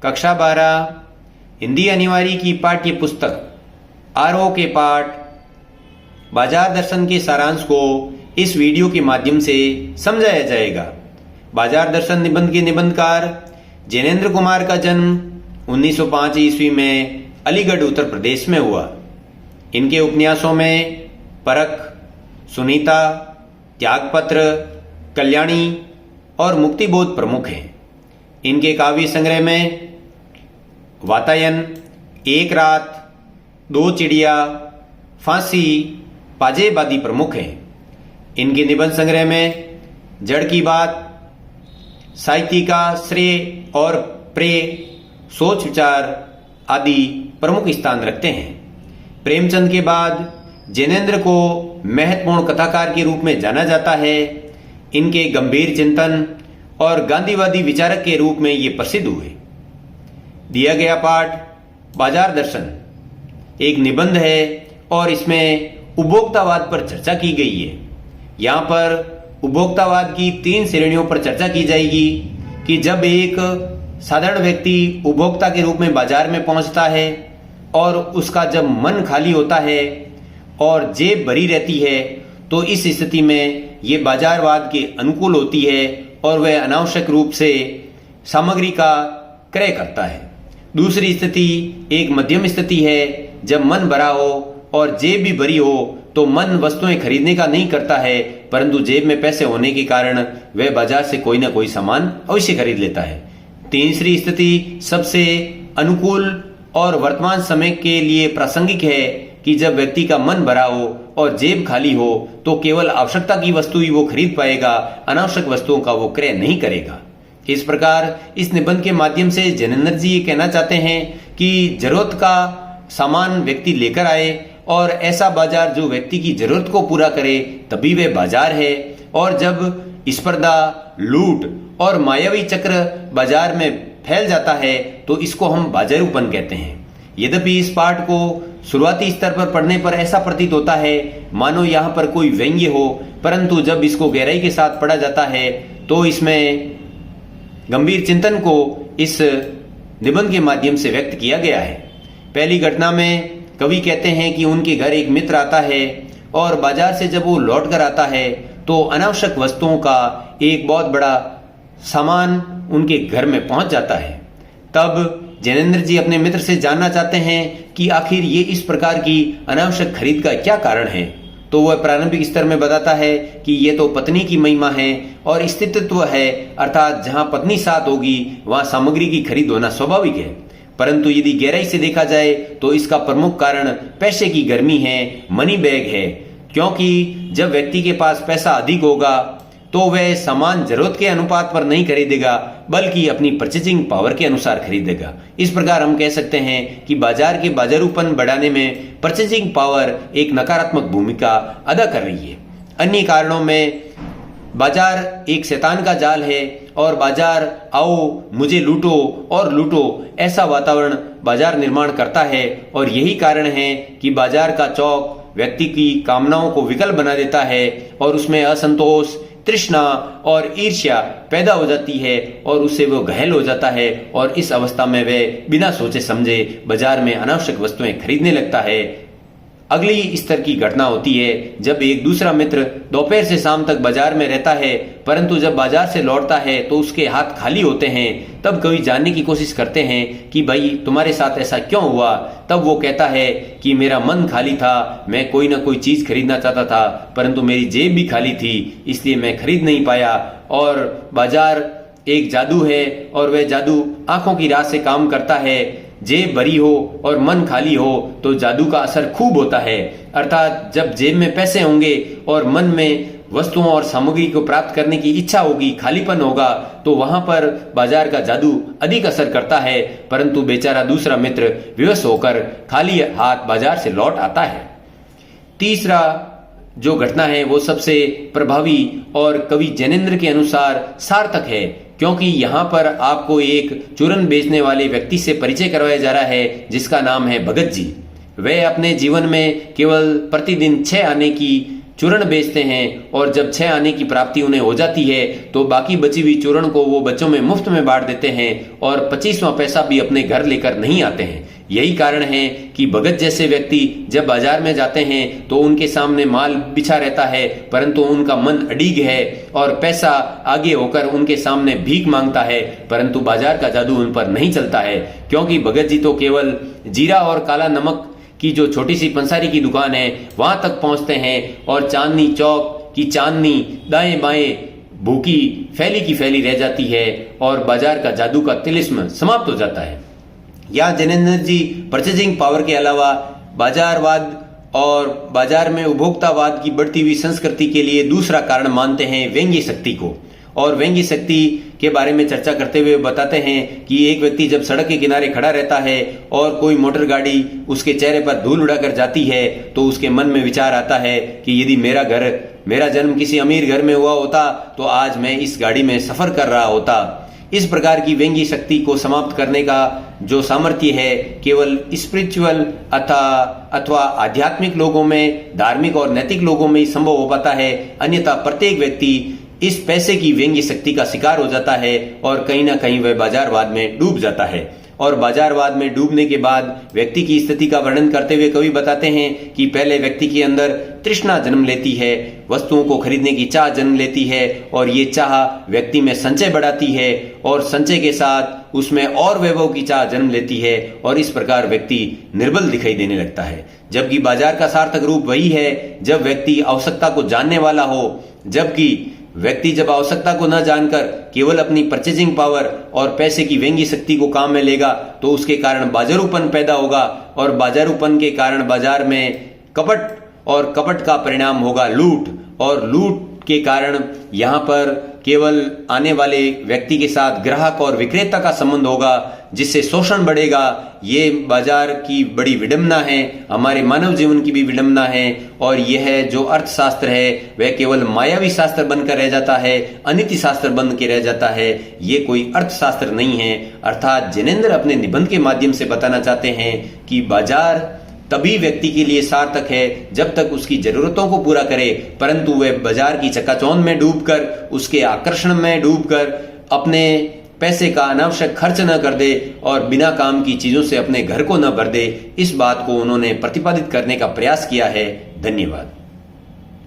कक्षा 12 हिंदी अनिवार्य की पाठ्य पुस्तक आरोह के पाठ बाजार दर्शन के सारांश को इस वीडियो के माध्यम से समझाया जाएगा। बाजार दर्शन निबंध के निबंधकार जैनेन्द्र कुमार का जन्म 1905 ईस्वी में अलीगढ़ उत्तर प्रदेश में हुआ। इनके उपन्यासों में परख, सुनीता, त्यागपत्र, कल्याणी और मुक्तिबोध प्रमुख हैं। इनके काव्य संग्रह में वातायन, एक रात, दो चिड़िया, फांसी, पाजेबादी प्रमुख हैं। इनके निबंध संग्रह में जड़ की बात, साहित्यिका, श्रेय और प्रेय, सोच विचार आदि प्रमुख स्थान रखते हैं। प्रेमचंद के बाद जैनेन्द्र को महत्वपूर्ण कथाकार के रूप में जाना जाता है। इनके गंभीर चिंतन और गांधीवादी विचारक के रूप में ये प्रसिद्ध हुए। दिया गया पाठ बाजार दर्शन एक निबंध है और इसमें उपभोक्तावाद पर चर्चा की गई है। यहाँ पर उपभोक्तावाद की 3 श्रेणियों पर चर्चा की जाएगी कि जब एक साधारण व्यक्ति उपभोक्ता के रूप में बाजार में पहुंचता है और उसका जब मन खाली होता है और जेब भरी रहती है, तो इस स्थिति में ये बाजारवाद के अनुकूल होती है और वह अनावश्यक रूप से सामग्री का क्रय करता है। दूसरी स्थिति एक मध्यम स्थिति है, जब मन भरा हो और जेब भी भरी हो तो मन वस्तुएं खरीदने का नहीं करता है, परंतु जेब में पैसे होने के कारण वह बाजार से कोई ना कोई सामान अवश्य खरीद लेता है। तीसरी स्थिति सबसे अनुकूल और वर्तमान समय के लिए प्रासंगिक है कि जब व्यक्ति का मन भरा हो और जेब खाली हो तो केवल आवश्यकता की वस्तु ही वो खरीद पाएगा, अनावश्यक वस्तुओं का वो क्रय नहीं करेगा। इस प्रकार इस निबंध के माध्यम से जैनेन्द्र जी ये कहना चाहते हैं कि जरूरत का सामान व्यक्ति लेकर आए और ऐसा बाजार जो व्यक्ति की जरूरत को पूरा करे, तभी वह बाजार है। और जब स्पर्धा, लूट और मायावी चक्र बाजार में फैल जाता है तो इसको हम बाजारूपन कहते हैं। यद्यपि इस पाठ को शुरुआती स्तर पर पढ़ने पर ऐसा प्रतीत होता है मानो यहाँ पर कोई व्यंग्य हो, परंतु जब इसको गहराई के साथ पढ़ा जाता है तो इसमें गंभीर चिंतन को इस निबंध के माध्यम से व्यक्त किया गया है। पहली घटना में कवि कहते हैं कि उनके घर एक मित्र आता है और बाजार से जब वो लौट कर आता है तो अनावश्यक वस्तुओं का एक बहुत बड़ा सामान उनके घर में पहुंच जाता है। तब जैनेन्द्र जी अपने मित्र से जानना चाहते हैं कि आखिर ये इस प्रकार की अनावश्यक खरीद का क्या कारण है। तो वह प्रारंभिक स्तर में बताता है कि ये तो पत्नी की महिमा है और स्थितित्व है, अर्थात जहां पत्नी साथ होगी वहां सामग्री की खरीद होना स्वाभाविक है। परंतु यदि गहराई से देखा जाए तो इसका प्रमुख कारण पैसे की गर्मी है, मनी बैग है। क्योंकि जब व्यक्ति के पास पैसा अधिक होगा तो वह सामान जरूरत के अनुपात पर नहीं खरीदेगा, बल्कि अपनी परचेजिंग पावर के अनुसार खरीदेगा। इस प्रकार हम कह सकते हैं कि बाजार के बाजारूपन बढ़ाने में परचेजिंग पावर एक नकारात्मक भूमिका अदा कर रही है। अन्य कारणों में बाजार एक शैतान का जाल है और बाजार आओ मुझे लूटो और लूटो ऐसा वातावरण बाजार निर्माण करता है। और यही कारण है कि बाजार का चौक व्यक्ति की कामनाओं को विकल बना देता है और उसमें असंतोष, तृष्णा और ईर्ष्या पैदा हो जाती है और उससे वो घायल हो जाता है और इस अवस्था में वह बिना सोचे समझे बाजार में अनावश्यक वस्तुएं खरीदने लगता है। अगली स्तर की घटना होती है जब एक दूसरा मित्र दोपहर से शाम तक बाजार में रहता है, परंतु जब बाजार से लौटता है तो उसके हाथ खाली होते हैं। तब कवि जानने की कोशिश करते हैं कि भाई तुम्हारे साथ ऐसा क्यों हुआ। तब वो कहता है कि मेरा मन खाली था, मैं कोई ना कोई चीज खरीदना चाहता था, परंतु मेरी जेब भी खाली थी, इसलिए मैं खरीद नहीं पाया। और बाजार एक जादू है और वह जादू आंखों की राह से काम करता है। जेब भरी हो और मन खाली हो तो जादू का असर खूब होता है, अर्थात जब जेब में पैसे होंगे और मन में वस्तुओं और सामग्री को प्राप्त करने की इच्छा होगी, खालीपन होगा, तो वहां पर बाजार का जादू अधिक असर करता है। परंतु बेचारा दूसरा मित्र विवश होकर खाली हाथ बाजार से लौट आता है। तीसरा जो घटना है वो सबसे प्रभावी और कवि जैनेन्द्र के अनुसार सार्थक है, क्योंकि यहाँ पर आपको एक चूरन बेचने वाले व्यक्ति से परिचय करवाया जा रहा है जिसका नाम है भगत जी। वह अपने जीवन में केवल प्रतिदिन 6 आने की चूर्ण बेचते हैं और जब 6 आने की प्राप्ति उन्हें हो जाती है तो बाकी बची हुई चूर्ण को वो बच्चों में मुफ्त में बांट देते हैं और 25वां पैसा भी अपने घर लेकर नहीं आते हैं। यही कारण है कि भगत जैसे व्यक्ति जब बाजार में जाते हैं तो उनके सामने माल बिछा रहता है, परंतु उनका मन अड़िग है और पैसा आगे होकर उनके सामने भीख मांगता है, परंतु बाजार का जादू उन पर नहीं चलता है, क्योंकि भगत जी तो केवल जीरा और काला नमक की जो छोटी सी पंसारी की दुकान है वहां तक पहुंचते हैं और चांदनी चौक की चांदनी दाएं बाएं भूखी फैली की फैली रह जाती है और बाजार का जादू का तिलिस्म समाप्त हो जाता है। यहाँ जिनेंद्र जी परचेजिंग पावर के अलावा बाजारवाद और बाजार में उपभोक्तावाद की बढ़ती हुई संस्कृति के लिए दूसरा कारण मानते हैं व्यंग्य शक्ति को। और व्यंग्य शक्ति के बारे में चर्चा करते हुए बताते हैं कि एक व्यक्ति जब सड़क के किनारे खड़ा रहता है और कोई मोटर गाड़ी उसके चेहरे पर धूल उड़ाकर जाती है तो उसके मन में विचार आता है कि यदि मेरा जन्म किसी अमीर घर में हुआ होता तो आज मैं इस गाड़ी में सफर कर रहा होता। इस प्रकार की व्यंग्य शक्ति को समाप्त करने का जो सामर्थ्य है केवल स्पिरिचुअल अथवा आध्यात्मिक लोगों में, धार्मिक और नैतिक लोगों में ही संभव हो पाता है, अन्यथा प्रत्येक व्यक्ति इस पैसे की व्यंग्य शक्ति का शिकार हो जाता है और कहीं ना कहीं वह बाजारवाद में डूब जाता है। और बाजारवाद में डूबने के बाद व्यक्ति की स्थिति का वर्णन करते हुए कवि बताते हैं कि पहले व्यक्ति के अंदर तृष्णा जन्म लेती है, वस्तुओं को खरीदने की चाह जन्म लेती है और ये चाह व्यक्ति में संचय बढ़ाती है और संचय के साथ उसमें और वैभव की चाह जन्म लेती है और इस प्रकार व्यक्ति निर्बल दिखाई देने लगता है। जबकि बाजार का सार्थक रूप वही है जब व्यक्ति आवश्यकता को जानने वाला हो, जबकि व्यक्ति जब आवश्यकता को न जानकर केवल अपनी परचेजिंग पावर और पैसे की व्यंग्य शक्ति को काम में लेगा तो उसके कारण बाजारूपन पैदा होगा और बाजारूपन के कारण बाजार में कपट और कपट का परिणाम होगा लूट, और लूट के कारण यहाँ पर केवल आने वाले व्यक्ति के साथ ग्राहक और विक्रेता का संबंध होगा जिससे शोषण बढ़ेगा। ये बाजार की बड़ी विडंबना है, हमारे मानव जीवन की भी विडंबना है और यह जो अर्थशास्त्र है वह केवल मायावी शास्त्र बनकर रह जाता है, अनिति शास्त्र बन के रह जाता है, ये कोई अर्थशास्त्र नहीं है। अर्थात जिनेंद्र अपने निबंध के माध्यम से बताना चाहते हैं कि बाजार तभी व्यक्ति के लिए सार्थक है जब तक उसकी जरूरतों को पूरा करे, परंतु वह बाजार की चकाचौंध में डूबकर, उसके आकर्षण में डूबकर अपने पैसे का अनावश्यक खर्च न कर दे और बिना काम की चीजों से अपने घर को न भर दे। इस बात को उन्होंने प्रतिपादित करने का प्रयास किया है। धन्यवाद।